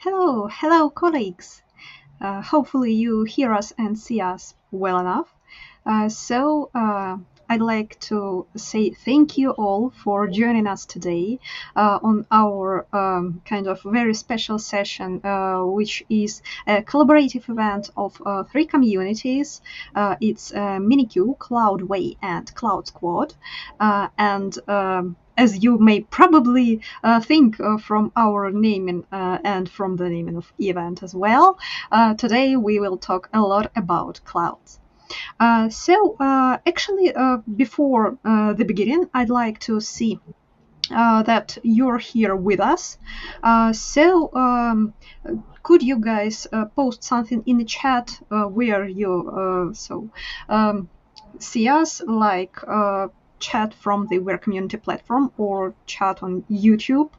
Hello, colleagues. Hopefully, you hear us and see us well enough. I'd like to say thank you all for joining us today on our kind of very special session, which is a collaborative event of three communities. It's Minikube, Cloudway, and Cloud Squad. And As you may probably think from our naming and from the naming of event as well, today we will talk a lot about clouds. Before the beginning, I'd like to see that you're here with us. Could you guys post something in the chat where you see us, like chat from the Wear Community platform or chat on YouTube,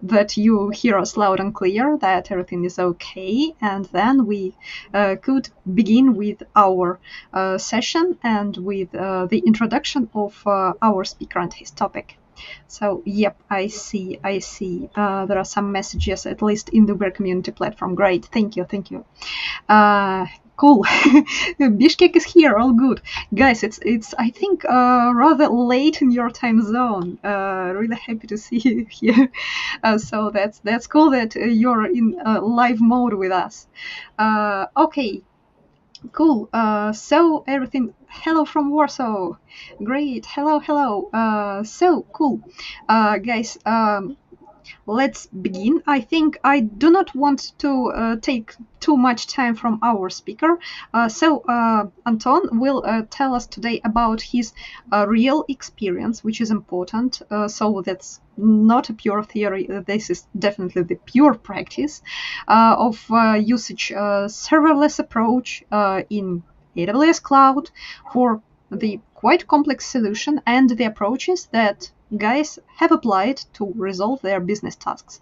that you hear us loud and clear, that everything is okay, and then we could begin with our session and with the introduction of our speaker and his topic. So, yep, I see. There are some messages, at least in the Wear Community platform. Great, thank you. Cool. Bishkek is here. All good, guys. It's I think rather late in your time zone. Really happy to see you here. So that's cool that you're in live mode with us. Okay. Cool. So everything. Hello from Warsaw. Great. Hello. So cool, guys. Let's begin. I think I do not want to take too much time from our speaker. Anton will tell us today about his real experience, which is important. So that's not a pure theory. This is definitely the pure practice of usage serverless approach in AWS Cloud for the quite complex solution and the approaches that guys have applied to resolve their business tasks.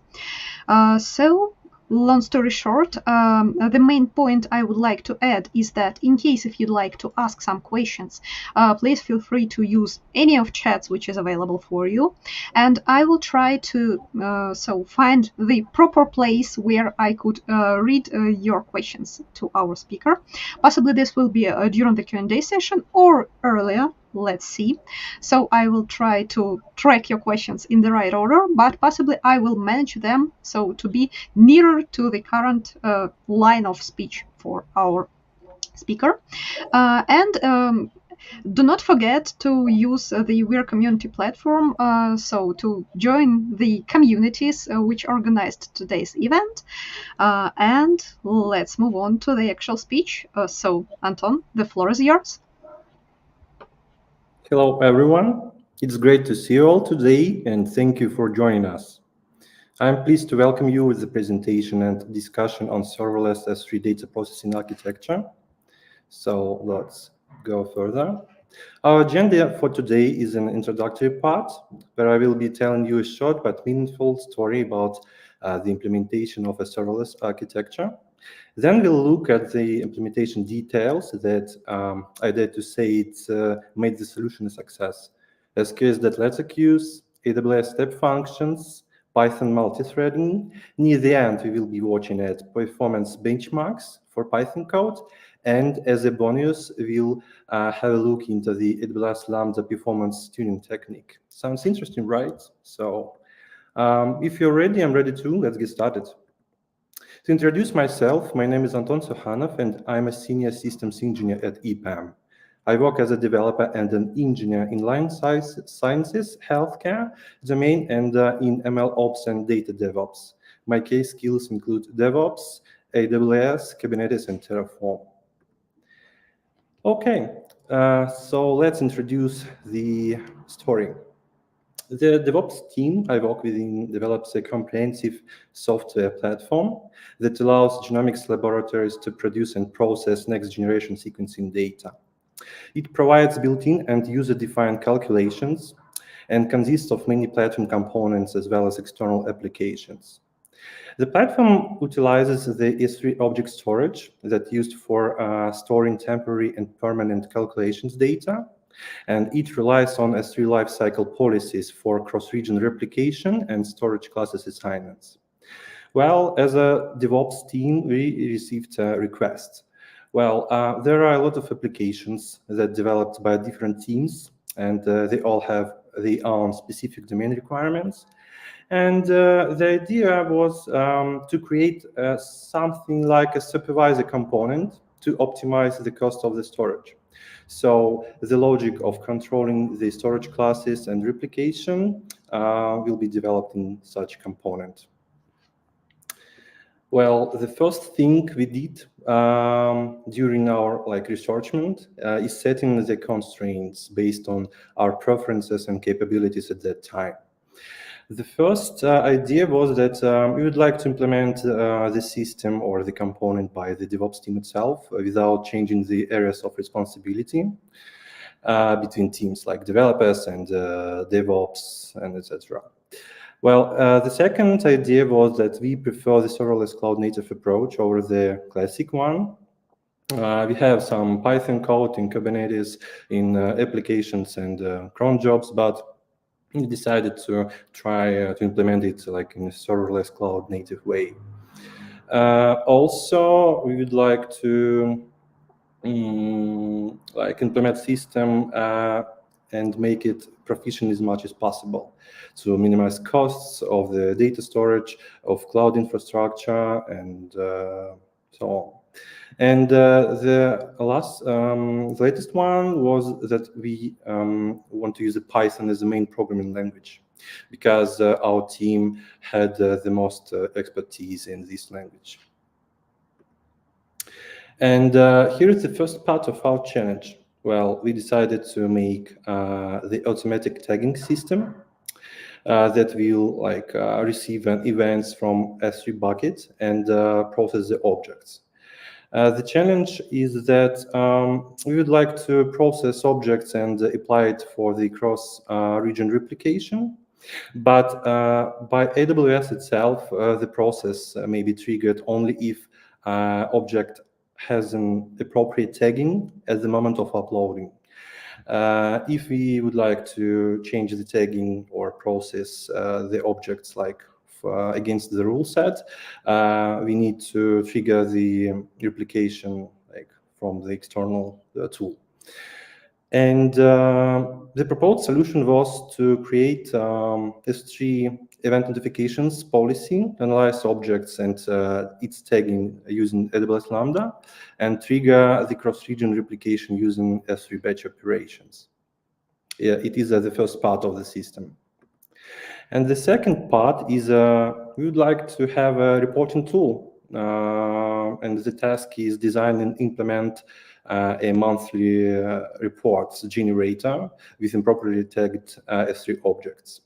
Long story short, the main point I would like to add is that in case if you'd like to ask some questions, please feel free to use any of chats which is available for you, and I will try to find the proper place where I could read your questions to our speaker. Possibly this will be during the Q&A session or earlier. Let's see. So I will try to track your questions in the right order, but possibly I will manage them so to be nearer to the current line of speech for our speaker. Do not forget to use the Wear Community platform to join the communities which organized today's event. And let's move on to the actual speech. Anton, the floor is yours. Hello, everyone. It's great to see you all today, and thank you for joining us. I'm pleased to welcome you with the presentation and discussion on serverless S3 data processing architecture. So let's go further. Our agenda for today is an introductory part, where I will be telling you a short but meaningful story about the implementation of a serverless architecture. Then we'll look at the implementation details that I dare to say it made the solution a success. SQS.let's use AWS step functions, Python multi-threading. Near the end, we will be watching at performance benchmarks for Python code. And as a bonus, we'll have a look into the AWS Lambda performance tuning technique. Sounds interesting, right? So if you're ready, I'm ready too. Let's get started. To introduce myself, my name is Anton Sukhanov, and I'm a senior systems engineer at EPAM. I work as a developer and an engineer in life sciences, healthcare domain, and in ML ops and data DevOps. My key skills include DevOps, AWS, Kubernetes, and Terraform. Okay, so let's introduce the story. The DevOps team I work within develops a comprehensive software platform that allows genomics laboratories to produce and process next-generation sequencing data. It provides built-in and user-defined calculations and consists of many platform components as well as external applications. The platform utilizes the S3 object storage that's used for storing temporary and permanent calculations data, and it relies on S3 lifecycle policies for cross-region replication and storage classes assignments. Well, as a DevOps team, we received requests. Well, there are a lot of applications that developed by different teams, and they all have their own specific domain requirements. And the idea was to create something like a supervisor component to optimize the cost of the storage. So the logic of controlling the storage classes and replication will be developed in such component. Well, the first thing we did during our researchment is setting the constraints based on our preferences and capabilities at that time. The first idea was that we would like to implement the system or the component by the DevOps team itself without changing the areas of responsibility between teams like developers and DevOps and etc. Well, the second idea was that we prefer the serverless cloud native approach over the classic one. We have some Python code in Kubernetes, in applications and cron jobs, but we decided to try to implement it like in a serverless cloud native way. Also, we would like to implement system and make it proficient as much as possible to minimize costs of the data storage, of cloud infrastructure, and so on. And the latest one was that we want to use Python as the main programming language because our team had the most expertise in this language. And here is the first part of our challenge. Well, we decided to make the automatic tagging system that will receive events from S3 bucket and process the objects. The challenge is that we would like to process objects and apply it for the cross-region replication. But by AWS itself, the process may be triggered only if object has an appropriate tagging at the moment of uploading. If we would like to change the tagging or process the objects against the rule set, we need to trigger the replication from the external tool. And the proposed solution was to create S3 event notifications policy, analyze objects and its tagging using AWS Lambda, and trigger the cross-region replication using S3 batch operations. Yeah, it is the first part of the system. And the second part is we would like to have a reporting tool. And the task is design and implement a monthly reports generator with appropriately tagged S3 objects.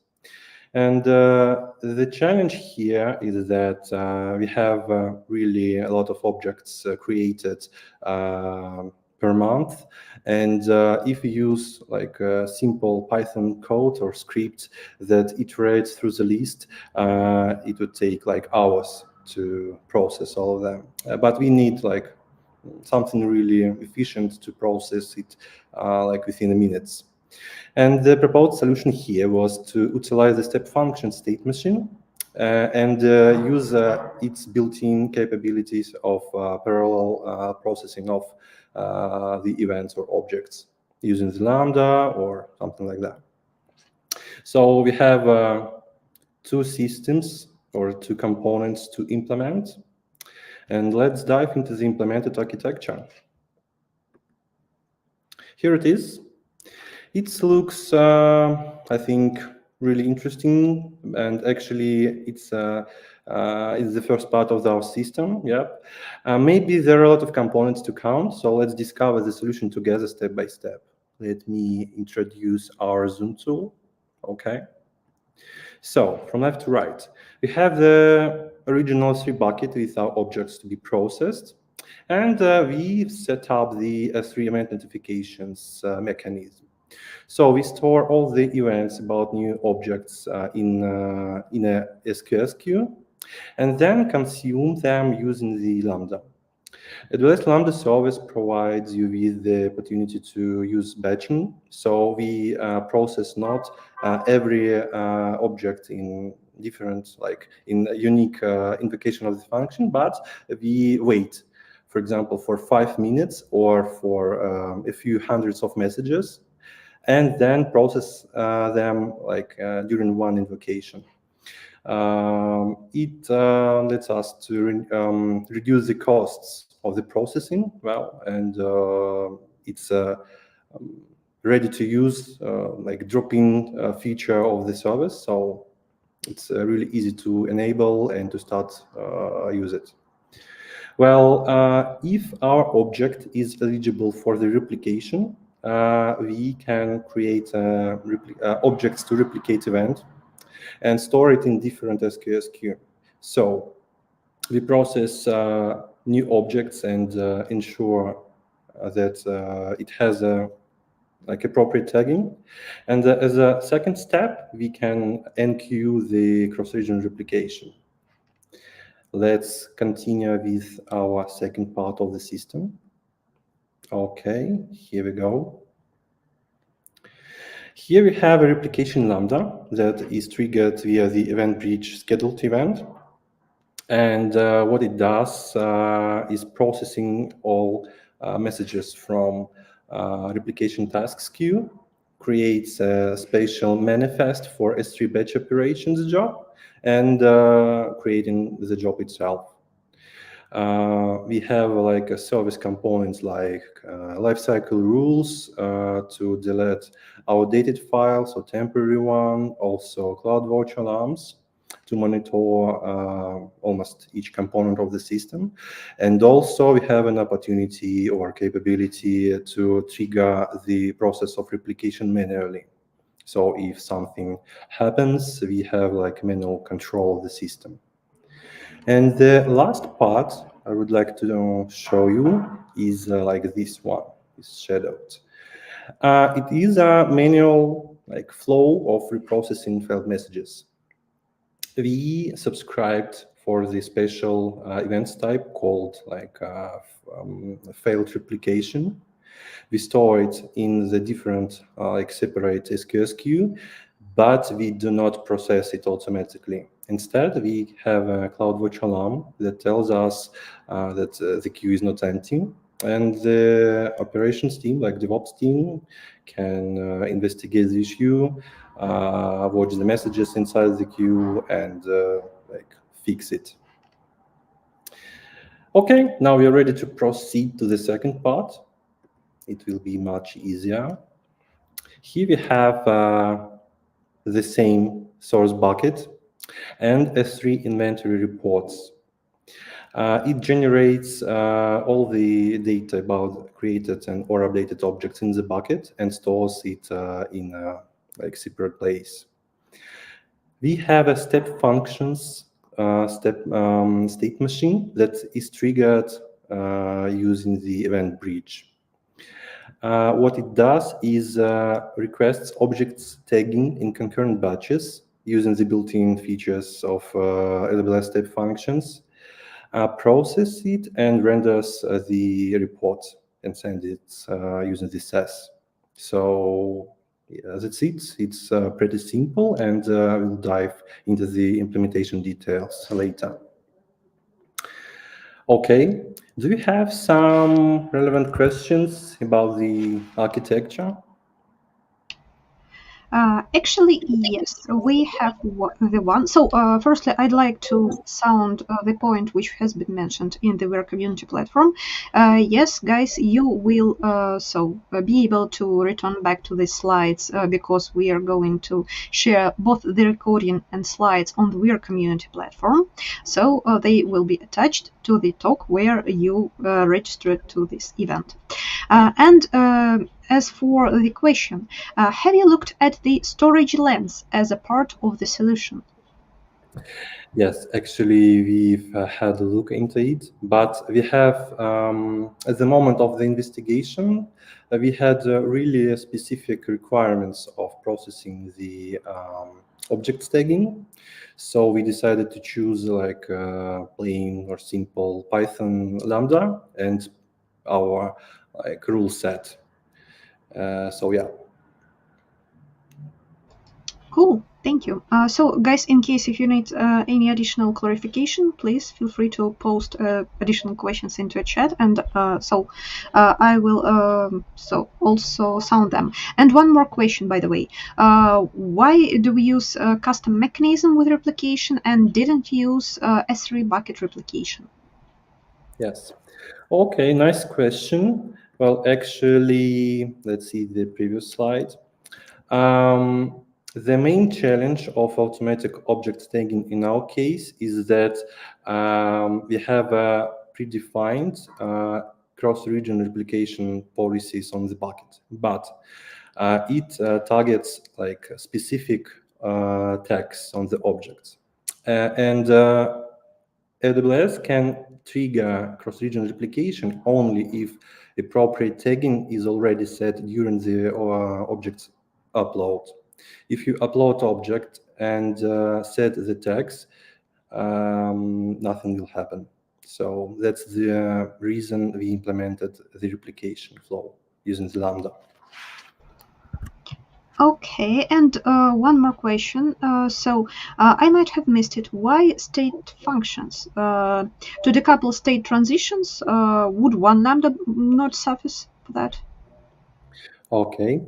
And the challenge here is that we have really a lot of objects created per month. And if we use a simple Python code or script that iterates through the list, it would take hours to process all of them. But we need something really efficient to process it within minutes. And the proposed solution here was to utilize the step function state machine and use its built-in capabilities of parallel processing of the events or objects using the Lambda or something like that. So we have two systems or two components to implement. And let's dive into the implemented architecture. Here it is. It looks, I think, really interesting, and actually, it's the first part of our system. Yep. Maybe there are a lot of components to count, so let's discover the solution together step by step. Let me introduce our Zoom tool. Okay. So from left to right, we have the original S3 bucket with our objects to be processed. And we've set up the S3 event notifications mechanism. So we store all the events about new objects in a SQS queue, and then consume them using the Lambda. AWS Lambda service provides you with the opportunity to use batching. So we process not every object in different, like in a unique invocation of the function, but we wait, for example, for 5 minutes or for a few hundreds of messages, and then process them like during one invocation. It lets us to reduce the costs of the processing, well, and it's ready to use, like drop-in feature of the service. So it's really easy to enable and to start use it. Well, if our object is eligible for the replication, we can create objects to replicate event and store it in different SQS queue. So we process new objects and ensure that it has a like appropriate tagging. And as a second step, we can enqueue the cross-region replication. Let's continue with our second part of the system. Okay, here we go. Here we have a replication lambda that is triggered via the event bridge scheduled event. And what it does is processing all messages from replication tasks queue, creates a spatial manifest for S3 batch operations job, and creating the job itself. We have like a service components like lifecycle rules to delete outdated files or temporary one, also CloudWatch alarms to monitor almost each component of the system. And also we have an opportunity or capability to trigger the process of replication manually. So if something happens, we have like manual control of the system. And the last part I would like to show you is like this one, is shadowed. It is a manual like flow of reprocessing failed messages. We subscribed for the special events type called like failed replication. We store it in the different like separate SQS queue, but we do not process it automatically. Instead, we have a CloudWatch alarm that tells us that the queue is not empty, and the operations team, like DevOps team, can investigate the issue, watch the messages inside the queue, and like fix it. Okay, now we are ready to proceed to the second part. It will be much easier. Here we have the same source bucket and S3 inventory reports. It generates all the data about created and or updated objects in the bucket and stores it in a like separate place. We have a step functions state machine that is triggered using the event bridge. What it does is requests objects tagging in concurrent batches using the built-in features of LBS step functions, process it and renders the report and send it using the SAS. So yeah, that's it. It's pretty simple, and we'll dive into the implementation details later. Okay, do we have some relevant questions about the architecture? Actually, yes, we have the one. So, firstly, I'd like to sound the point which has been mentioned in the Ware community platform. Yes, guys, you will be able to return back to the slides because we are going to share both the recording and slides on the Ware community platform. So they will be attached to the talk where you registered to this event. As for the question, have you looked at the storage lens as a part of the solution? Yes, actually, we've had a look into it, but we have, at the moment of the investigation, we had really specific requirements of processing the object tagging. So we decided to choose like plain or simple Python lambda and our like rule set. So yeah. Cool, thank you. So, guys, in case if you need any additional clarification, please feel free to post additional questions into a chat, and I will also sound them. And one more question, by the way, why do we use custom mechanism with replication and didn't use S3 bucket replication? Yes. Okay, nice question. Well, actually, let's see the previous slide. The main challenge of automatic object staging in our case is that we have a predefined cross-region replication policies on the bucket, but it targets like specific tags on the objects. And AWS can trigger cross-region replication only if appropriate tagging is already set during the object's upload. If you upload object and set the tags, nothing will happen. So that's the reason we implemented the replication flow using the Lambda. Okay, and one more question. I might have missed it. Why state functions? To decouple state transitions, would one lambda not suffice for that? Okay,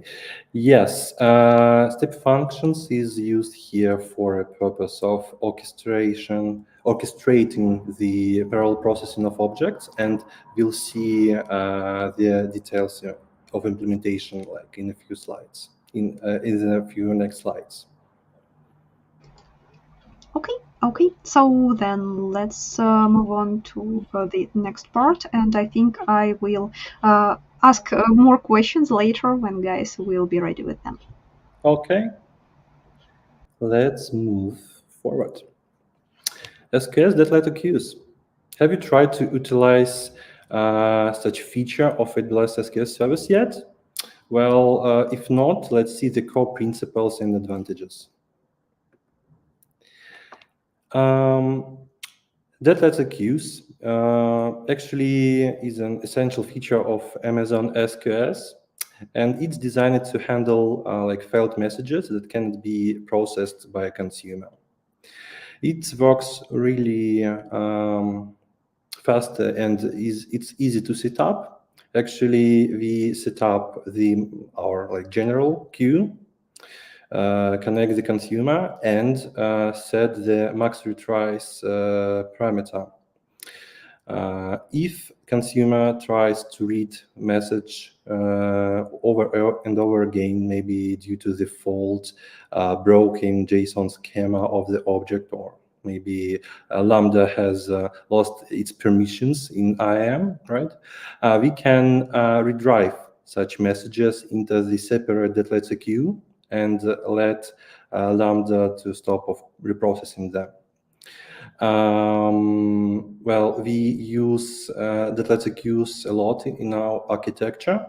yes, step functions is used here for a purpose of orchestrating the parallel processing of objects, and we'll see the details of implementation like in a few slides, in a few next slides. Okay. So then let's move on to the next part, and I think I will ask more questions later when guys will be ready with them. Okay, let's move forward. SQS data queues. Have you tried to utilize such feature of AWS SQS service yet? Well, if not, let's see the core principles and advantages. Data queues actually is an essential feature of Amazon SQS, and it's designed to handle like failed messages that can be processed by a consumer. It works really fast and it's easy to set up. Actually, we set up our like general queue, connect the consumer, and set the max retries parameter. If consumer tries to read message over and over again, maybe due to the fault, broken JSON schema of the object, or maybe Lambda has lost its permissions in IAM, right? We can redrive such messages into the separate data queue and let Lambda to stop of reprocessing them. Well, we use data queues a lot in our architecture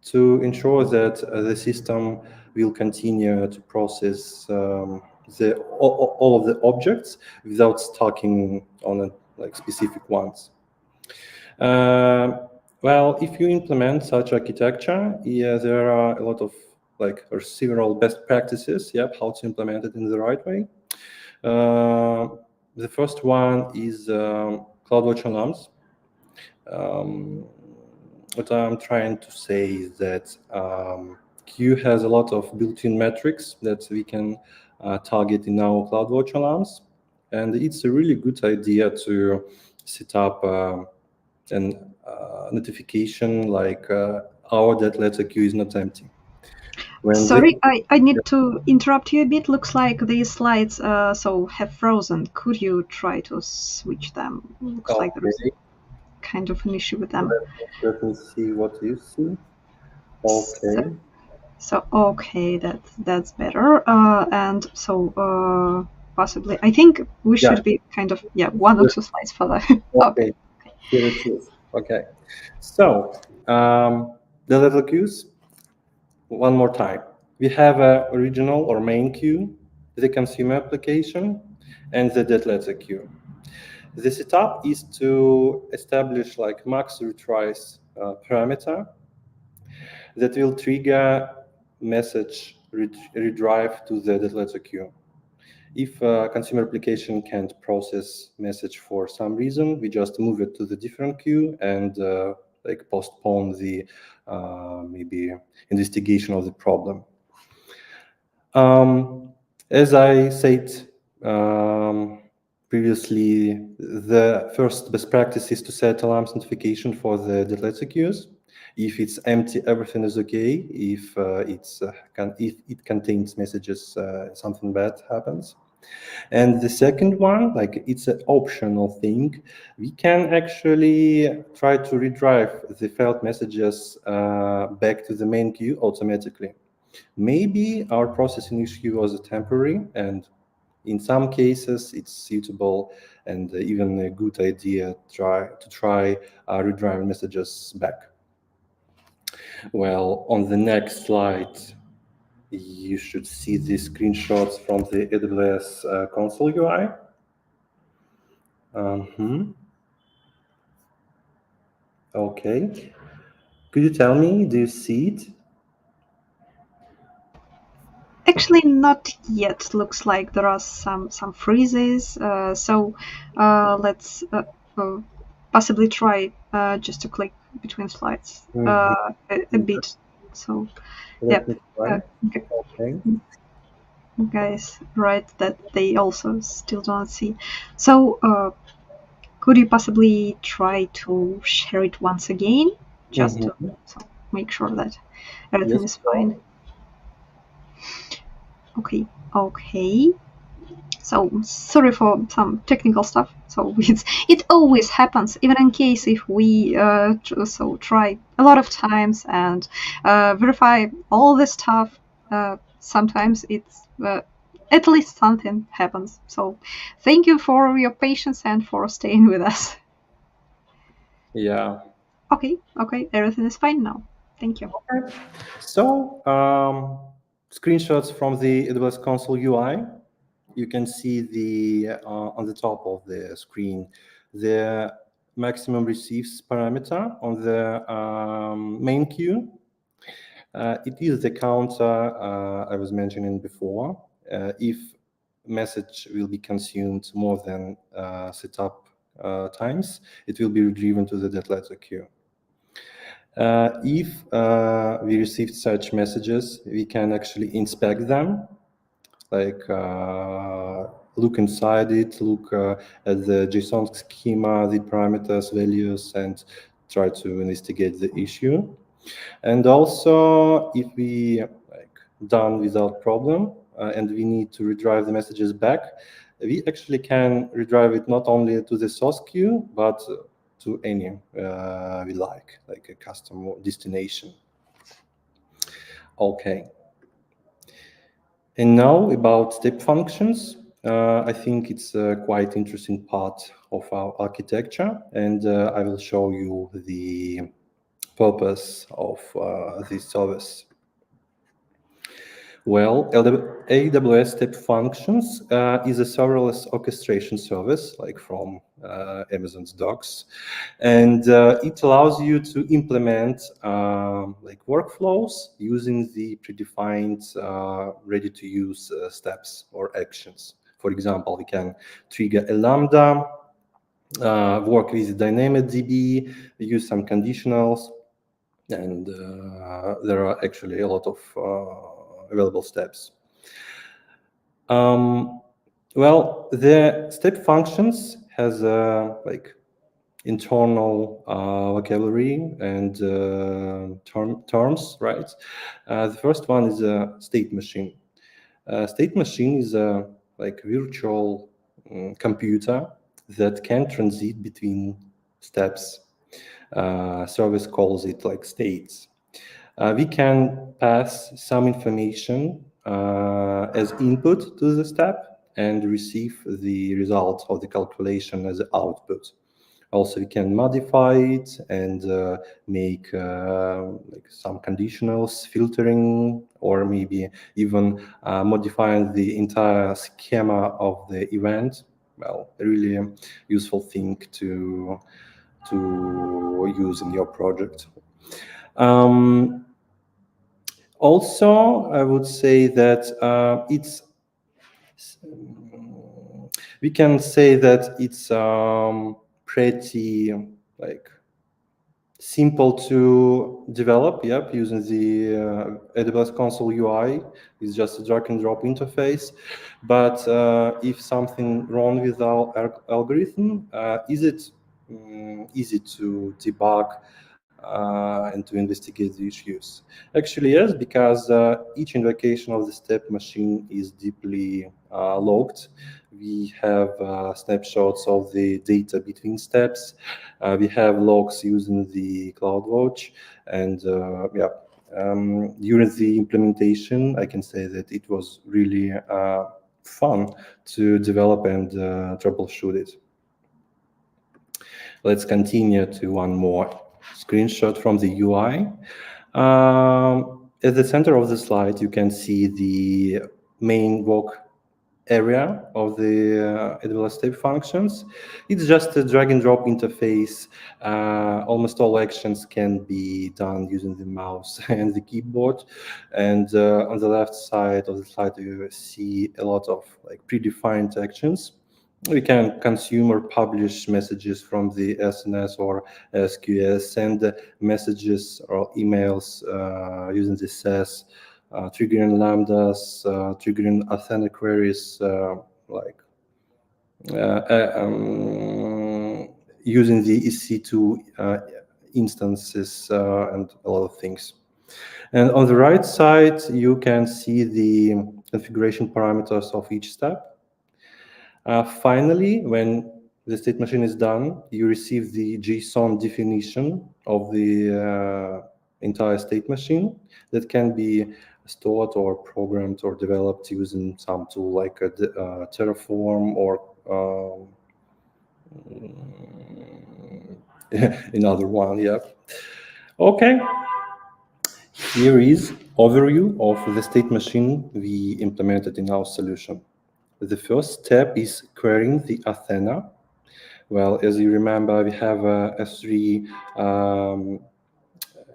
to ensure that the system will continue to process all of the objects without stacking on like specific ones. Well, if you implement such architecture, yeah, there are a lot of or several best practices, how to implement it in the right way. The first one is CloudWatch alarms. What I'm trying to say is that Q has a lot of built-in metrics that we can target in our CloudWatch alarms. And it's a really good idea to set up an notification like our data queue is not empty. Sorry, I need to interrupt you a bit. Looks like these slides have frozen. Could you try to switch them? Looks like there's kind of an issue with them. Let me see what you see. Okay. Okay, that's better. And so possibly, I think we should be kind of one or two slides further. Okay. Here it is. Okay. So the little queues. One more time. We have a original or main queue, the consumer application, and the data queue. The setup is to establish like max retries parameter that will trigger message redrive to the letter queue. If a consumer application can't process message for some reason, we just move it to the different queue and like postpone the maybe investigation of the problem. As I said previously, the first best practice is to set alarms notification for the letter queues. If it's empty, everything is okay. If if it contains messages, something bad happens. And the second one, like it's an optional thing, we can actually try to redrive the failed messages back to the main queue automatically. Maybe our processing issue was temporary, and in some cases it's suitable and even a good idea to try redriving messages back. Well, on the next slide, you should see the screenshots from the AWS console UI. Okay. Could you tell me, do you see it? Actually, not yet. Looks like there are some freezes. So let's possibly try just to click between slides a bit. So Let yep. me try. Okay. Guys, right, that they also still don't see. So could you possibly try to share it once again, just to make sure that everything is fine? Okay. So sorry for some technical stuff. So it always happens, even in case if we try a lot of times and verify all this stuff. Sometimes it's at least something happens. So thank you for your patience and for staying with us. Yeah. Okay, everything is fine now. Thank you. Okay. So screenshots from the AWS console UI. You can see the on the top of the screen the maximum receives parameter on the main queue. It is the counter I was mentioning before. If message will be consumed more than setup times, it will be driven to the dead letter queue. If we received such messages, we can actually inspect them, like look inside it, look at the JSON schema, the parameters, values, and try to investigate the issue. And also, if we done without problem and we need to redrive the messages back, we actually can redrive it not only to the source queue, but to any we like a custom destination. Okay. And now about step functions. I think it's a quite interesting part of our architecture, and I will show you the purpose of this service. Well, AWS Step Functions is a serverless orchestration service, like from Amazon's Docs, and it allows you to implement like workflows using the predefined, ready-to-use steps or actions. For example, we can trigger a Lambda, work with DynamoDB, use some conditionals, and there are actually a lot of available steps. Well, the step functions has like internal vocabulary and terms, right? The first one is a state machine. State machine is a like virtual computer that can transit between steps. Service calls it like states. We can pass some information as input to the step and receive the result of the calculation as output. Also, we can modify it and make like some conditionals, filtering, or maybe even modifying the entire schema of the event. Well, a really useful thing to use in your project. Also, I would say that we can say that it's pretty like simple to develop. Yep, using the AWS console UI. It's just a drag and drop interface. But if something wrong with our algorithm, is it easy to debug and to investigate the issues? Actually, yes, because each invocation of the step machine is deeply logged. We have snapshots of the data between steps. We have logs using the CloudWatch, and during the implementation, I can say that it was really fun to develop and troubleshoot it. Let's continue to one more screenshot from the UI. At the center of the slide, you can see the main work area of the AWS step functions. It's just a drag and drop interface. Almost all actions can be done using the mouse and the keyboard. And on the left side of the slide, you see a lot of like predefined actions. We can consume or publish messages from the SNS or SQS, send messages or emails using the SES, triggering lambdas, triggering Athena queries, using the EC2 instances and a lot of things. And on the right side, you can see the configuration parameters of each step. Finally, when the state machine is done, you receive the JSON definition of the entire state machine that can be stored or programmed or developed using some tool like Terraform or another one. Yeah. Okay. Here is overview of the state machine we implemented in our solution. The first step is querying the Athena. Well, as you remember, we have a S3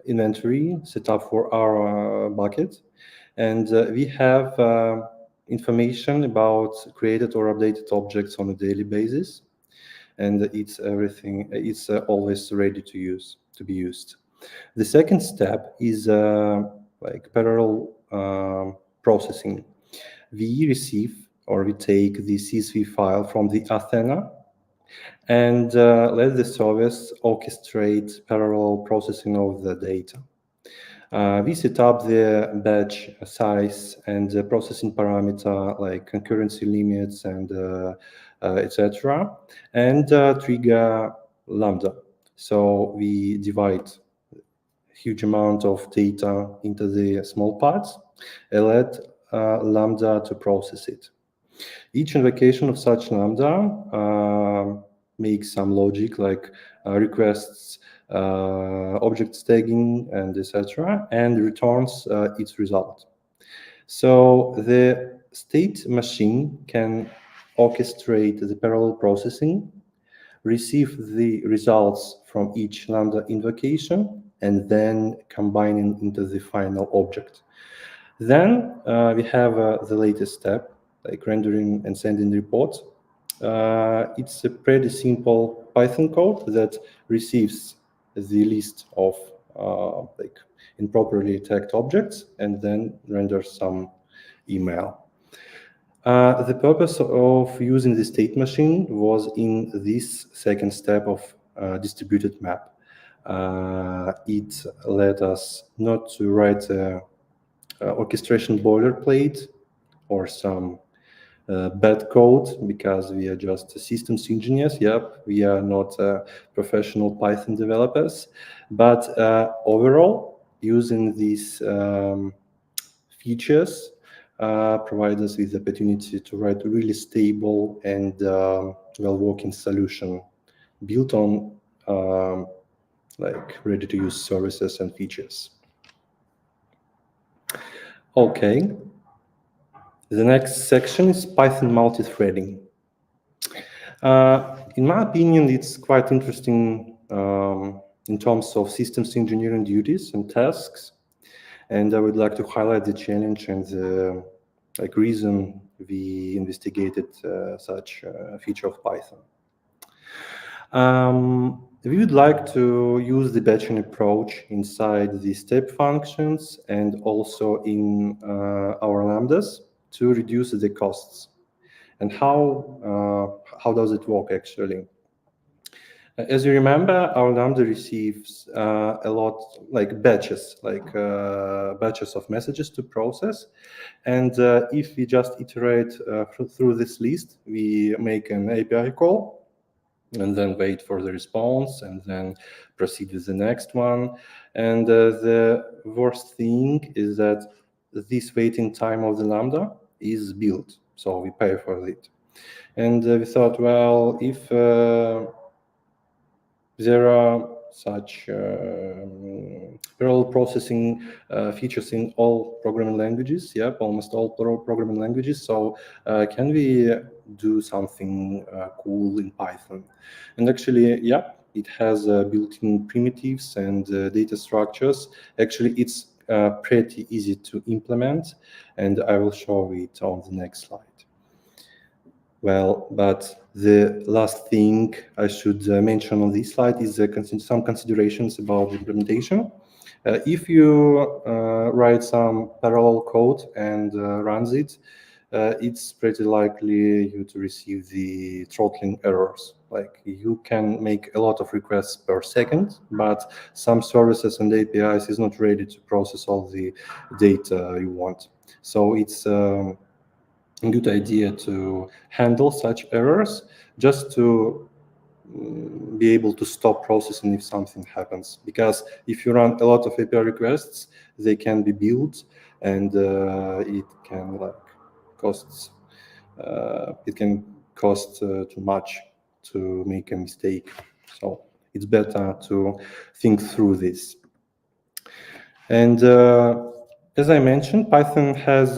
inventory set up for our bucket, and we have information about created or updated objects on a daily basis, and it's everything. It's always ready to be used. The second step is like parallel processing. We receive or we take the CSV file from the Athena and let the service orchestrate parallel processing of the data. We set up the batch size and the processing parameter like concurrency limits and etc. and trigger lambda. So we divide huge amount of data into the small parts and let lambda to process it. Each invocation of such lambda makes some logic like requests object tagging and etc. and returns its result. So the state machine can orchestrate the parallel processing, receive the results from each lambda invocation, and then combining into the final object. Then we have the latest step, like rendering and sending reports. It's a pretty simple Python code that receives the list of like improperly tagged objects and then renders some email. The purpose of using the state machine was in this second step of distributed map. It led us not to write a orchestration boilerplate or some bad code because we are just systems engineers. Yep, we are not professional Python developers. But overall, using these features provide us with the opportunity to write a really stable and well-working solution built on like ready-to-use services and features. Okay. The next section is Python multi-threading. In my opinion, it's quite interesting in terms of systems engineering duties and tasks. And I would like to highlight the challenge and the reason we investigated such a feature of Python. We would like to use the batching approach inside the step functions and also in our lambdas to reduce the costs. And how does it work actually? As you remember, our lambda receives a lot like batches of messages to process. And if we just iterate through this list, we make an API call and then wait for the response and then proceed with the next one. And the worst thing is that this waiting time of the lambda is built, so we pay for it. And we thought, well, if there are such parallel processing features in all programming languages, almost all programming languages. So can we do something cool in Python? And actually, it has built-in primitives and data structures. Actually, it's pretty easy to implement, and I will show it on the next slide. Well, but the last thing I should mention on this slide is some considerations about the implementation. If you write some parallel code and runs it, it's pretty likely you to receive the throttling errors. Like you can make a lot of requests per second, but some services and APIs is not ready to process all the data you want. So it's a good idea to handle such errors just to be able to stop processing if something happens. Because if you run a lot of API requests, they can be built and it can cost too much to make a mistake. So it's better to think through this. And as I mentioned, Python has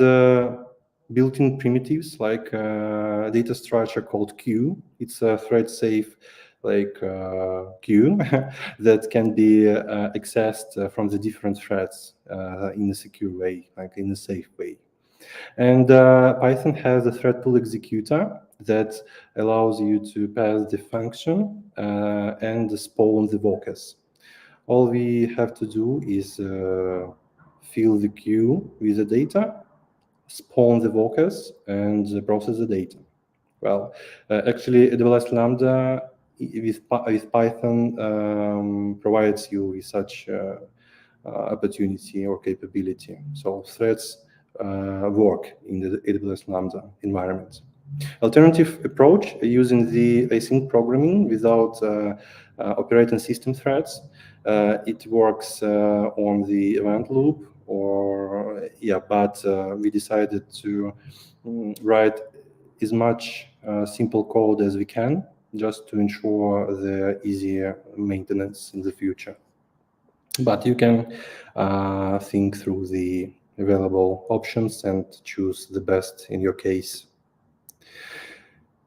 built-in primitives like a data structure called queue. It's a thread-safe queue that can be accessed from the different threads in a secure way, like in a safe way. And Python has a thread pool executor that allows you to pass the function and spawn the workers. All we have to do is fill the queue with the data, spawn the workers, and process the data. Well, actually, AWS Lambda with Python provides you with such opportunity or capability. So threads work in the AWS Lambda environment. Alternative approach using the async programming without operating system threads. It works on the event loop, but we decided to write as much simple code as we can, just to ensure the easier maintenance in the future. But you can think through the available options and choose the best in your case.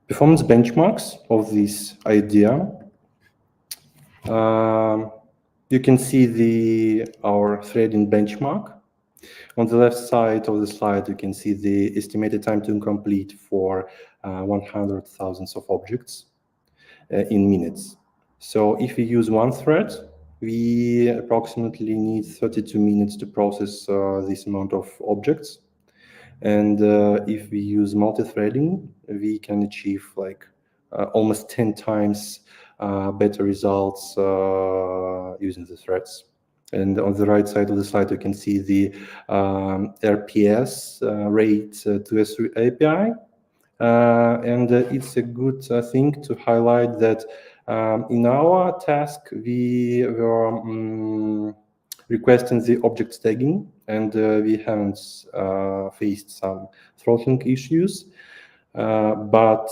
Performance benchmarks of this idea. You can see our threading benchmark. On the left side of the slide, you can see the estimated time to complete for 100,000 of objects in minutes. So if we use one thread, we approximately need 32 minutes to process this amount of objects. And if we use multi-threading, we can achieve almost 10 times better results using the threads. And on the right side of the slide, you can see the RPS rate to S3 API. And it's a good thing to highlight that in our task, we were requesting the object tagging, and we haven't faced some throttling issues. But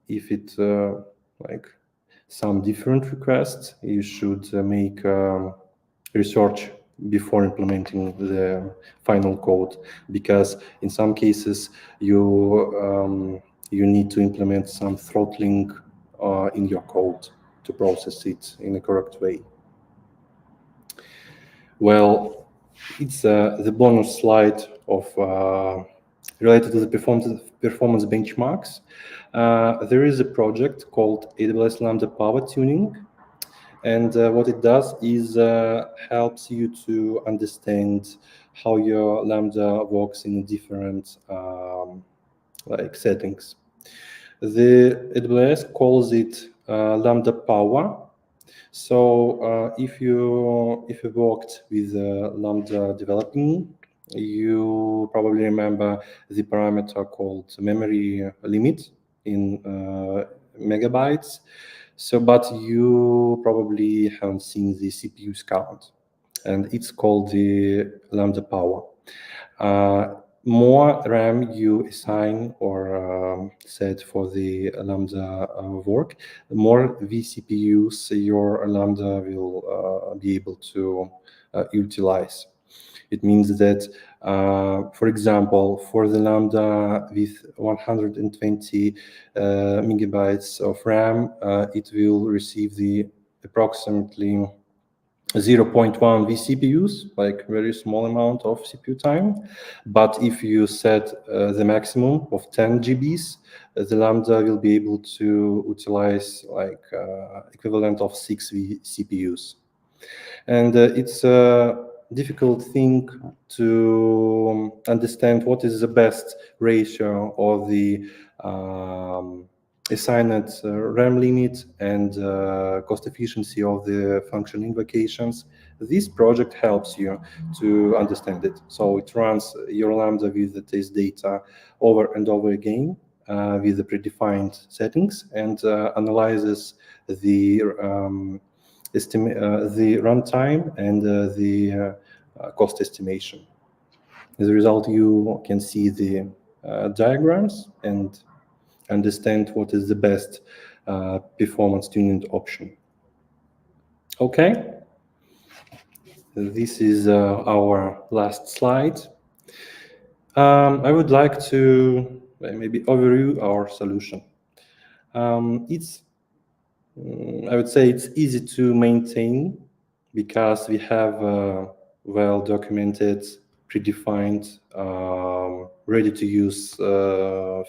if it some different requests, you should make research before implementing the final code, because in some cases you need to implement some throttling in your code to process it in a correct way. Well, it's the bonus slide of related to the performance benchmarks. There is a project called AWS Lambda Power Tuning, and what it does is helps you to understand how your Lambda works in different like settings. The AWS calls it Lambda Power. So if you worked with Lambda developing, you probably remember the parameter called memory limit in megabytes. So, but you probably haven't seen the CPU's count, and it's called the Lambda Power. More RAM you assign or set for the Lambda work, the more vCPUs your Lambda will be able to utilize. It means that, for example, for the Lambda with 120 megabytes of RAM, it will receive the approximately 0.1 vCPUs, like very small amount of CPU time. But if you set the maximum of 10 GBs, the Lambda will be able to utilize like equivalent of 6 CPUs. And it's a difficult thing to understand what is the best ratio of the assigned RAM limit and cost efficiency of the function invocations. This project helps you to understand it. So it runs your Lambda with the test data over and over again with the predefined settings and analyzes the the runtime and the cost estimation. As a result, you can see the diagrams and understand what is the best performance tuning option. Okay, this is our last slide. I would like to maybe overview our solution. I would say it's easy to maintain because we have well-documented, predefined, ready-to-use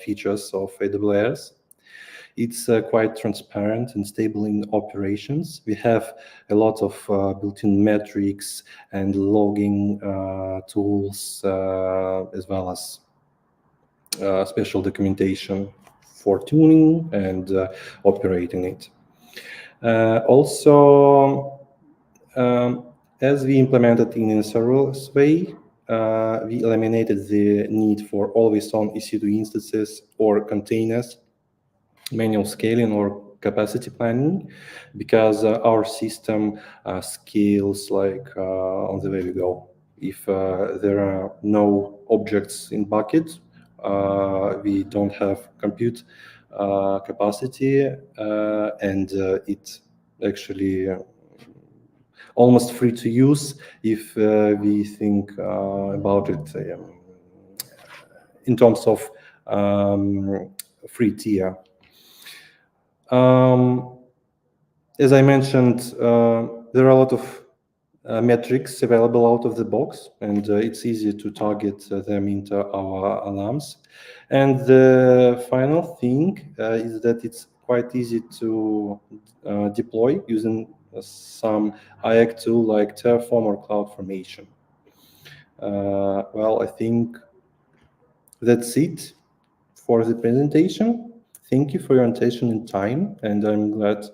features of AWS. It's quite transparent and stable in operations. We have a lot of built-in metrics and logging tools, as well as special documentation for tuning and operating it. Also, as we implemented in a serverless way, we eliminated the need for always-on EC2 instances or containers, manual scaling or capacity planning, because our system scales like on the way we go. If there are no objects in bucket, we don't have compute capacity, and it actually almost free to use if we think about it in terms of free tier. As I mentioned, there are a lot of metrics available out of the box, and it's easy to target them into our alarms. And the final thing is that it's quite easy to deploy using some IAC tool like Terraform or CloudFormation. Well, I think that's it for the presentation. Thank you for your attention and time, and I'm glad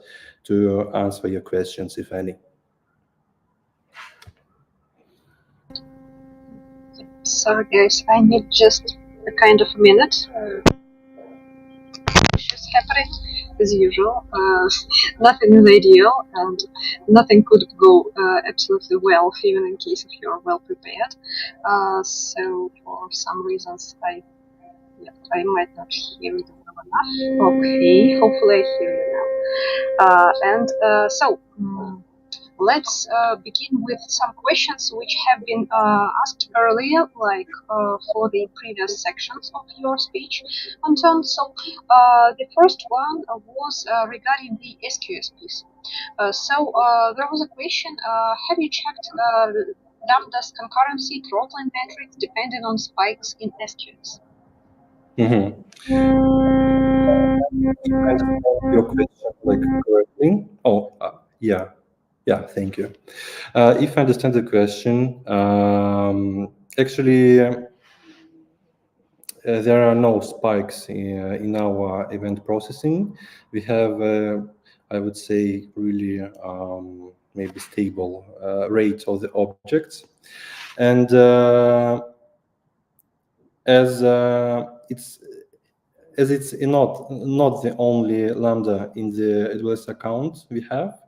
to answer your questions, if any. So, guys, I need just a kind of minute. Issues happening as usual. Nothing is ideal, and nothing could go absolutely well, even in case if you're well prepared. So, for some reasons, I might not hear you well enough. Okay, hopefully I hear you now. Let's begin with some questions which have been asked earlier, like for the previous sections of your speech, Anton. So the first one was regarding the SQS piece. There was a question, have you checked Lambda's concurrency throttling metrics depending on spikes in SQS. Mm-hmm. Your question like correctly. Oh, yeah, yeah. Thank you. If I understand the question, actually, there are no spikes in our event processing. We have, I would say, really maybe stable rate of the objects, and as it's not the only Lambda in the AWS account we have.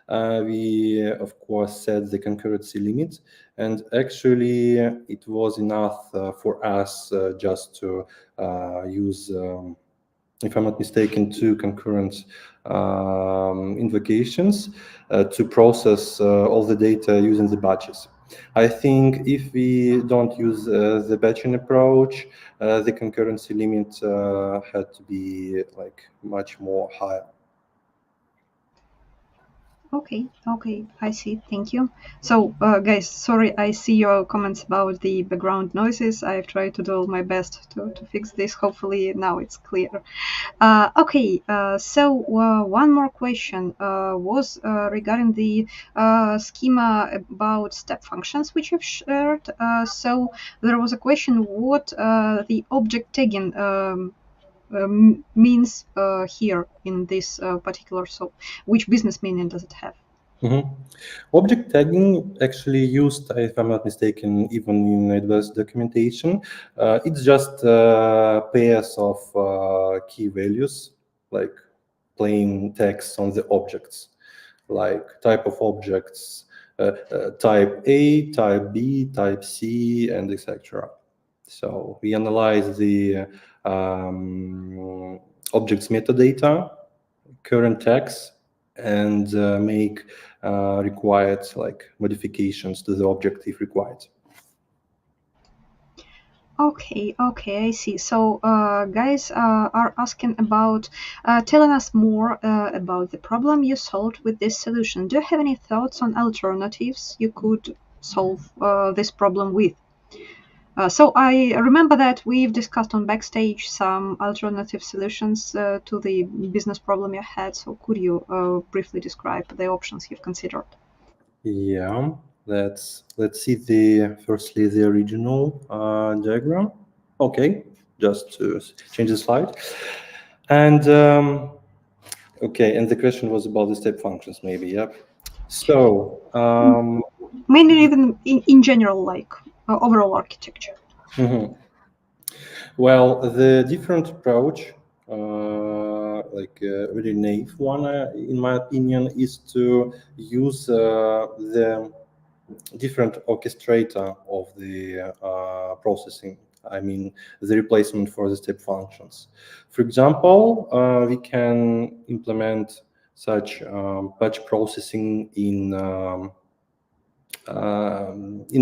We of course set the concurrency limit, and actually it was enough for us just to use, if I'm not mistaken, two concurrent invocations to process all the data using the batches. I think if we don't use the batching approach, the concurrency limit had to be like much more higher. Okay, I see. Thank you. So, guys, sorry, I see your comments about the background noises. I've tried to do all my best to fix this. Hopefully, now it's clear. One more question was regarding the schema about step functions which you've shared. So, there was a question what the object tagging means here in this particular, so which business meaning does it have? Mm-hmm. Object tagging actually used, if I'm not mistaken, even in advanced documentation. It's just pairs of key values, like plain text on the objects, like type of objects, type A, type B, type C, and etc. So we analyze the object's metadata, current tags, and make required like modifications to the object if required. Okay, I see. So, guys are asking about telling us more about the problem you solved with this solution. Do you have any thoughts on alternatives you could solve this problem with? So I remember that we've discussed on backstage some alternative solutions to the business problem you had. So could you briefly describe the options you've considered? Yeah, let's see the firstly the original diagram. Okay, just to change the slide. And okay, and the question was about the step functions, maybe. Yep. So Mainly even in general, like overall architecture. mhm. Well, the different approach, like a really naive one, in my opinion, is to use the different orchestrator of the processing. I mean, the replacement for the step functions. For example, we can implement such batch processing in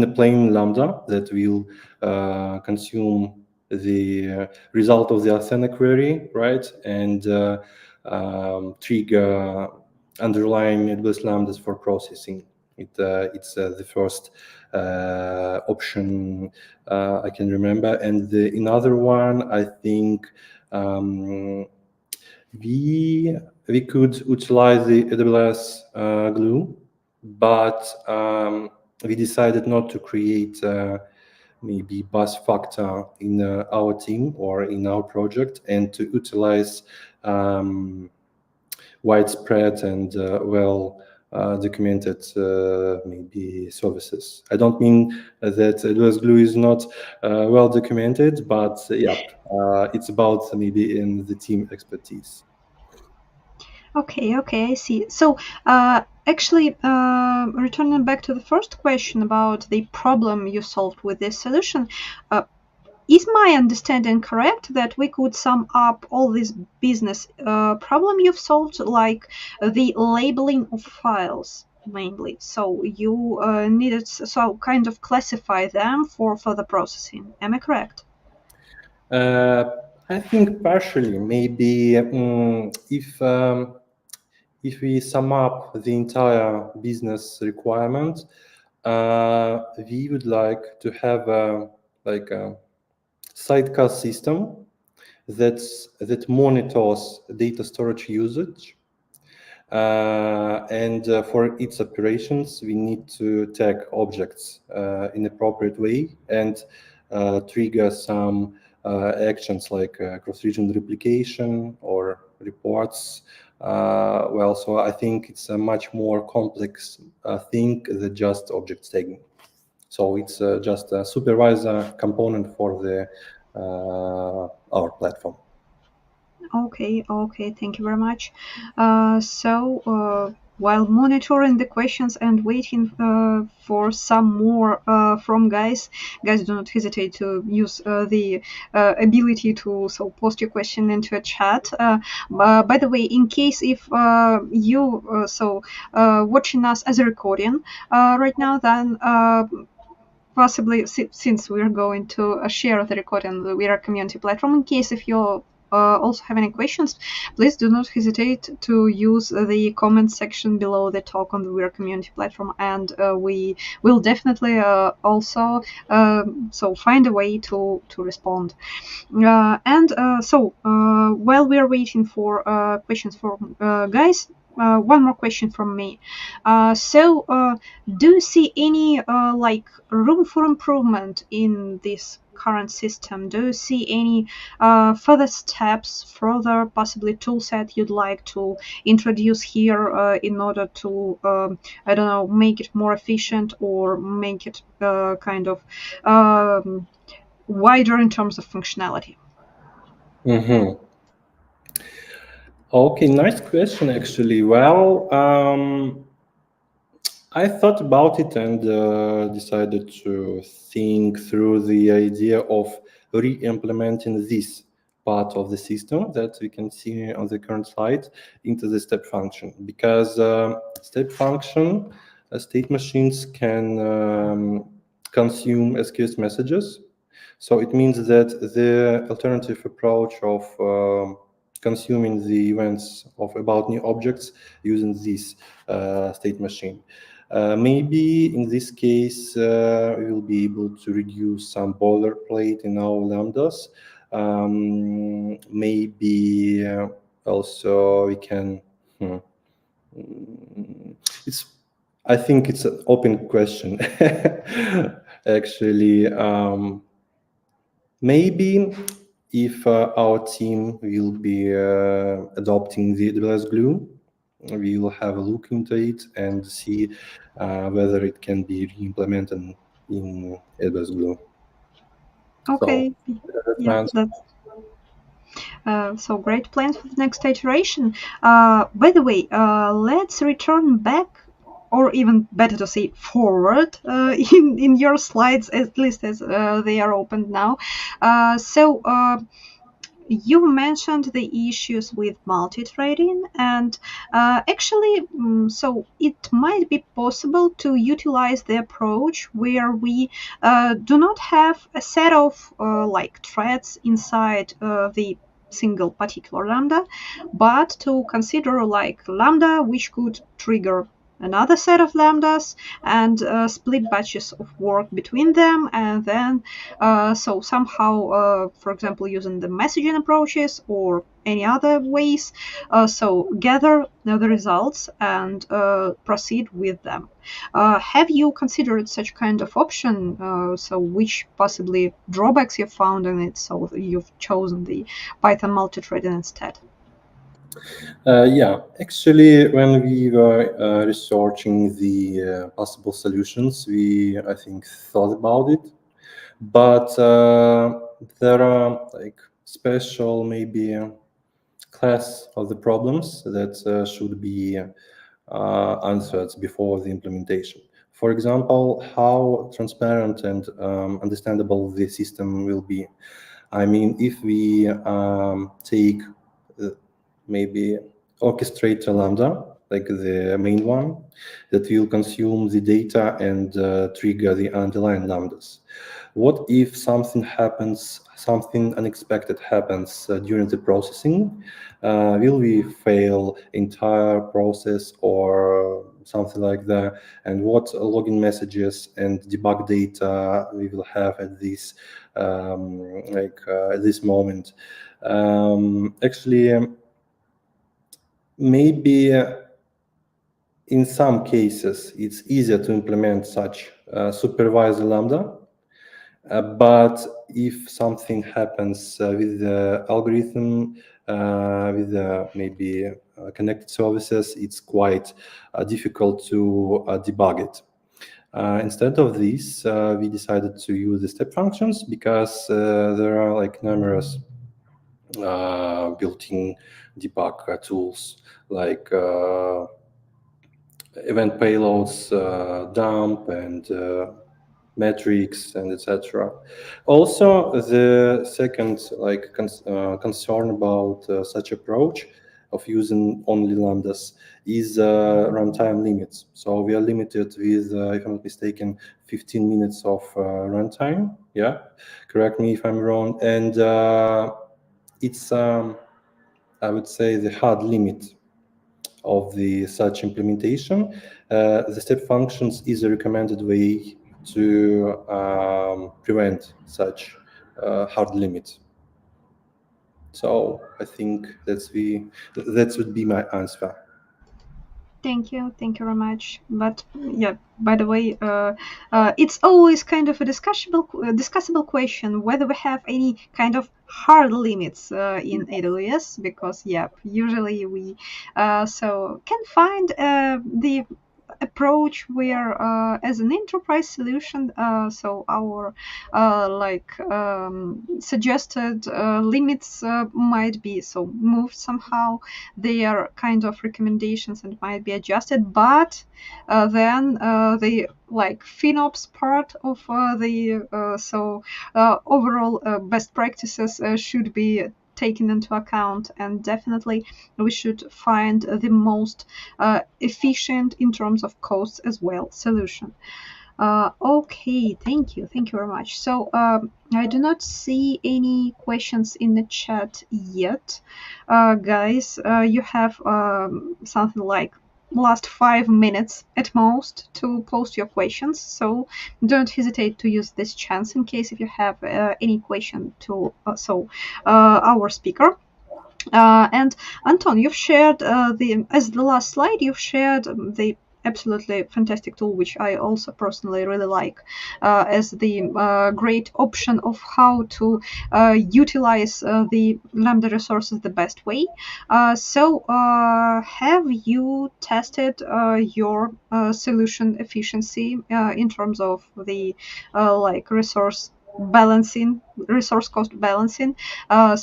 a plain lambda that will consume the result of the Athena query, right? And trigger underlying AWS lambdas for processing. It's the first option I can remember. And another one, I think we could utilize the AWS glue, but we decided not to create maybe bus factor in our team or in our project, and to utilize widespread and well documented maybe services. I don't mean that AWS Glue is not well documented, but yeah, it's about maybe in the team expertise. Okay, I see. So, actually, returning back to the first question about the problem you solved with this solution, is my understanding correct that we could sum up all this business problem you've solved, like the labeling of files mainly? So you needed so kind of classify them for further processing. Am I correct? I think partially, maybe if we sum up the entire business requirement, we would like to have a sidecar system that monitors data storage usage. And for its operations, we need to tag objects in appropriate way and trigger some actions like cross-region replication or reports. So I think it's a much more complex thing than just object tagging. So it's just a supervisor component for the our platform. Okay, thank you very much. While monitoring the questions and waiting for some more from guys, do not hesitate to use the ability to post your question into a chat. By the way, in case if you watching us as a recording right now, then possibly since we're going to share the recording with our community platform, in case if you also have any questions, please do not hesitate to use the comment section below the talk on the Weir community platform, and we will definitely also find a way to respond. While we are waiting for questions from guys, one more question from me. Do you see any room for improvement in this current system? Do you see any further steps, further possibly tool set you'd like to introduce here in order to, I don't know, make it more efficient or make it kind of wider in terms of functionality? Mm-hmm. Okay, nice question, actually. I thought about it and decided to think through the idea of re-implementing this part of the system that we can see on the current slide into the step function, because step function state machines can consume SQS messages. So it means that the alternative approach of consuming the events of about new objects using this state machine. Maybe in this case, we will be able to reduce some boilerplate in our lambdas. Maybe also we can. I think it's an open question. Actually, maybe if our team will be adopting the AWS Glue, we will have a look into it and see whether it can be re-implemented in AWS Glue. Okay, So, so great plans for the next iteration. By the way, let's return back, or even better to say forward, in your slides, at least as they are opened now. You mentioned the issues with multi-threading, and actually, so it might be possible to utilize the approach where we do not have a set of threads inside the single particular lambda, but to consider like lambda which could trigger another set of lambdas and split batches of work between them, and then somehow, for example, using the messaging approaches or any other ways, gather the results and proceed with them. Have you considered such kind of option? Which possibly drawbacks you've found in it, so you've chosen the Python multi-threading instead? Yeah, actually, when we were researching the possible solutions, I think, thought about it. But there are like special, maybe class of the problems that should be answered before the implementation. For example, how transparent and understandable the system will be. I mean, if we take maybe orchestrator lambda, like the main one, that will consume the data and trigger the underlying lambdas. What if something happens, something unexpected happens during the processing? Will we fail entire process, or something like that, and what login messages and debug data we will have at this at this moment. Actually, maybe in some cases it's easier to implement such supervised Lambda. But if something happens with the algorithm, with maybe connected services, it's quite difficult to debug it. Instead of this, we decided to use the step functions because there are like numerous built-in debug tools like event payloads, dump, and metrics, and etc. Also, the second concern about such approach of using only lambdas is runtime limits. So we are limited with, if I'm not mistaken, 15 minutes of runtime. Yeah, correct me if I'm wrong. And it's, I would say, the hard limit of the such implementation. The step functions is a recommended way to prevent such hard limits. So I think that would be my answer. Thank you very much. But yeah, by the way, it's always kind of a discussable question whether we have any kind of hard limits in AWS, because yeah, usually we so can find the approach where as an enterprise solution, so our suggested limits might be so moved somehow, their kind of recommendations, and might be adjusted, but then the like FinOps part of the overall best practices should be taken into account, and definitely we should find the most efficient in terms of costs as well solution. Okay, thank you very much. So I do not see any questions in the chat yet. Guys, you have something like last 5 minutes at most to post your questions, so don't hesitate to use this chance in case if you have any question to our speaker. And Anton, you've shared as the last slide, you've shared the absolutely fantastic tool, which I also personally really like as the great option of how to utilize the Lambda resources the best way. So have you tested your solution efficiency in terms of the resource cost balancing? Have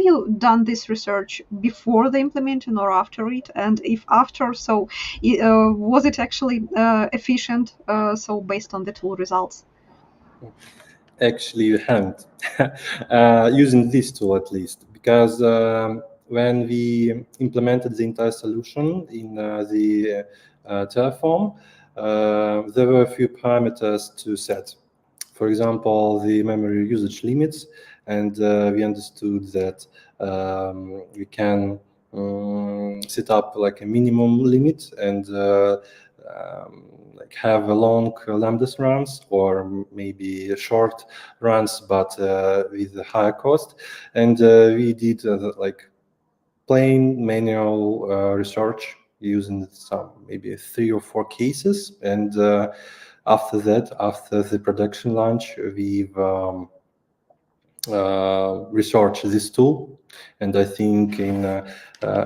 you done this research before the implementation or after it? And if after, was it actually efficient? Based on the tool results. Actually, you haven't using this tool at least, because when we implemented the entire solution in the Terraform, there were a few parameters to set. For example, the memory usage limits, and we understood that we can set up like a minimum limit and like have a long lambdas runs or maybe short runs, but with a higher cost. And we did like plain manual research using some maybe 3 or 4 cases, and after that, after the production launch, we've researched this tool, and I think in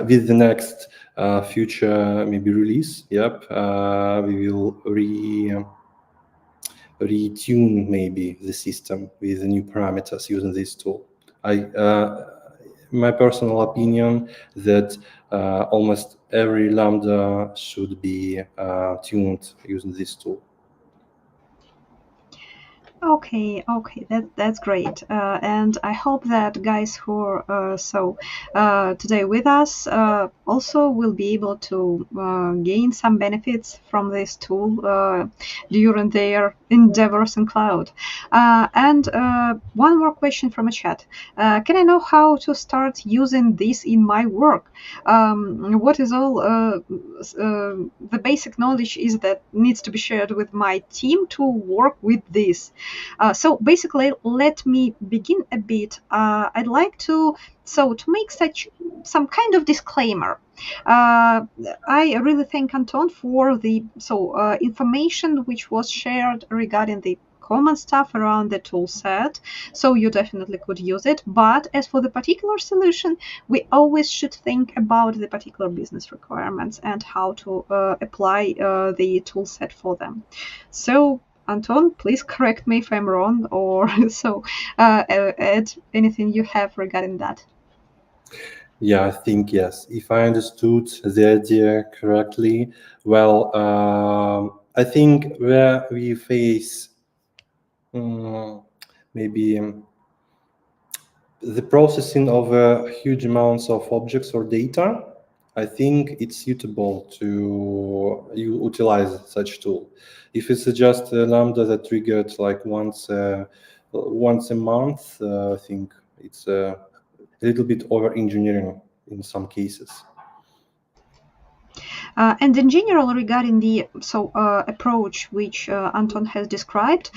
with the next future maybe release, we will retune maybe the system with the new parameters using this tool. My personal opinion that almost every Lambda should be tuned using this tool. Okay, that's great, and I hope that guys who are today with us also will be able to gain some benefits from this tool during their endeavors in cloud. And one more question from a chat: Can I know how to start using this in my work? What is all the basic knowledge is that needs to be shared with my team to work with this? So basically, let me begin a bit. I'd like to make such some kind of disclaimer. Uh, I really thank Anton for the information which was shared regarding the common stuff around the tool set, so you definitely could use it. But as for the particular solution, we always should think about the particular business requirements and how to apply the tool set for them. So Anton, please correct me if I'm wrong, or add anything you have regarding that. Yeah, I think yes. If I understood the idea correctly, well, I think where we face um, maybe the processing of huge amounts of objects or data, I think it's suitable to utilize such tool. If it's just a lambda that triggered like once a month, I think it's a little bit over engineering in some cases. And in general, regarding the approach which Anton has described,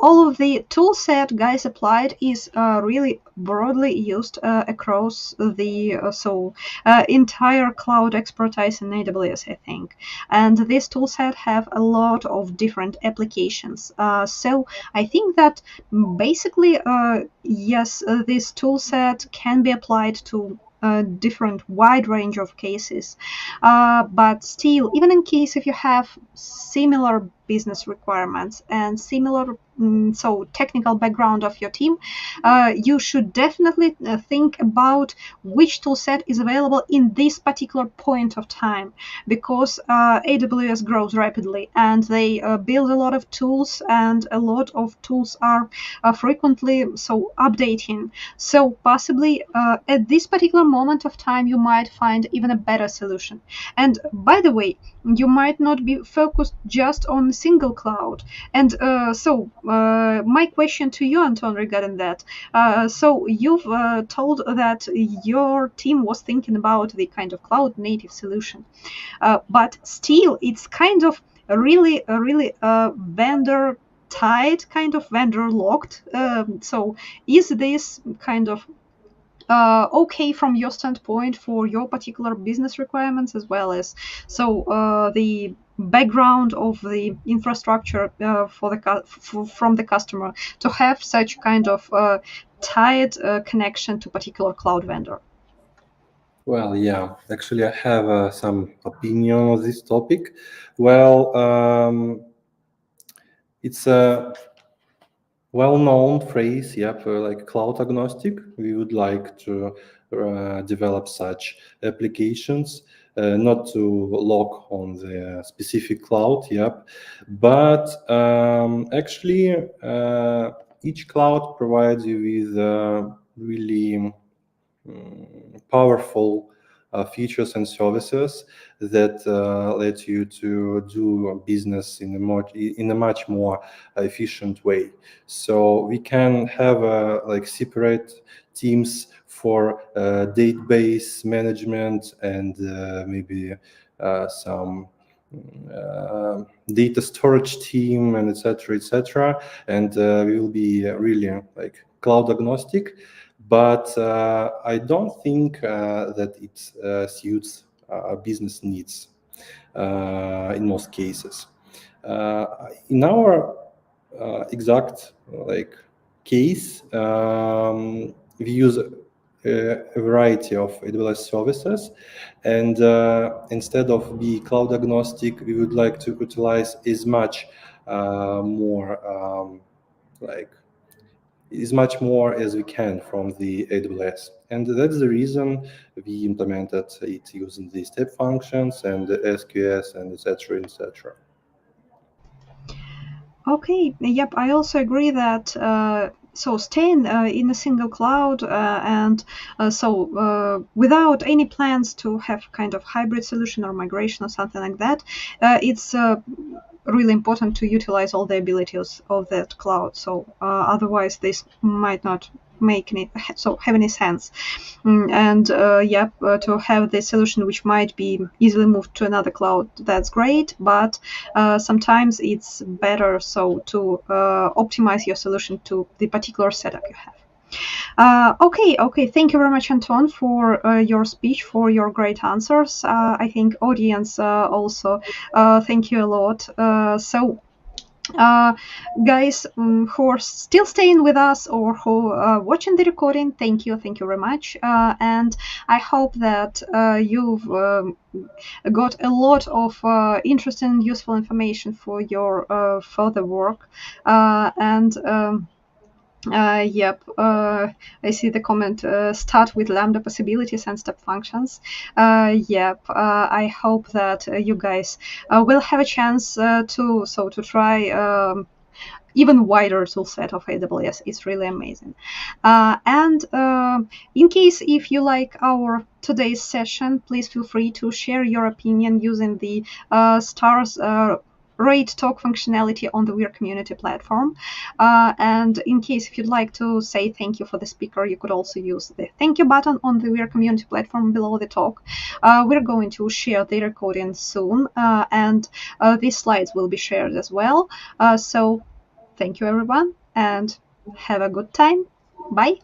all of the tool set guys applied is really broadly used across the entire cloud expertise in AWS, I think. And this tool set have a lot of different applications. So I think that basically, yes, this tool set can be applied to a different wide range of cases. But still, even in case if you have similar business requirements and similar technical background of your team, you should definitely think about which tool set is available in this particular point of time, because AWS grows rapidly and they build a lot of tools, and a lot of tools are frequently updating. So possibly at this particular moment of time, you might find even a better solution. And by the way, you might not be focused just on a single cloud. And my question to you, Anton, regarding that. So you've told that your team was thinking about the kind of cloud native solution, but still, it's kind of really vendor tied, kind of vendor locked. So is this kind of okay from your standpoint for your particular business requirements, as well as the background of the infrastructure from the customer, to have such kind of tied connection to particular cloud vendor? Well, yeah, actually, I have some opinion on this topic. Well, it's a well-known phrase, yep, like cloud agnostic. We would like to develop such applications, not to lock on the specific cloud, yep, but actually, each cloud provides you with really powerful features and services that let you to do business in a much more efficient way. So we can have like separate teams for database management and maybe some data storage team and etc. And we will be really like cloud agnostic, but I don't think that it suits business needs in most cases. In our exact like case, we use a variety of AWS services, and instead of be cloud agnostic, we would like to utilize as much more like is much more as we can from the AWS. And that's the reason we implemented it using the step functions and the SQS and etc. etc. Okay, yep, I also agree that so staying in a single cloud and without any plans to have kind of hybrid solution or migration or something like that, it's really important to utilize all the abilities of that cloud. So otherwise, this might not make any have any sense. And to have the solution which might be easily moved to another cloud, that's great. But sometimes it's better to optimize your solution to the particular setup you have. Okay. Thank you very much, Anton, for your speech, for your great answers. I think audience also thank you a lot. Uh, Guys who are still staying with us or who are watching the recording, thank you very much. And I hope that you've got a lot of interesting and useful information for your further work. I see the comment, start with Lambda possibilities and step functions. I hope that you guys will have a chance to try even wider tool set of AWS. It's really amazing. And in case if you like our today's session, please feel free to share your opinion using the stars rate talk functionality on the Weir community platform. And in case if you'd like to say thank you for the speaker, you could also use the thank you button on the Weir community platform below the talk. We're going to share the recording soon, and these slides will be shared as well. So thank you, everyone, and have a good time. Bye.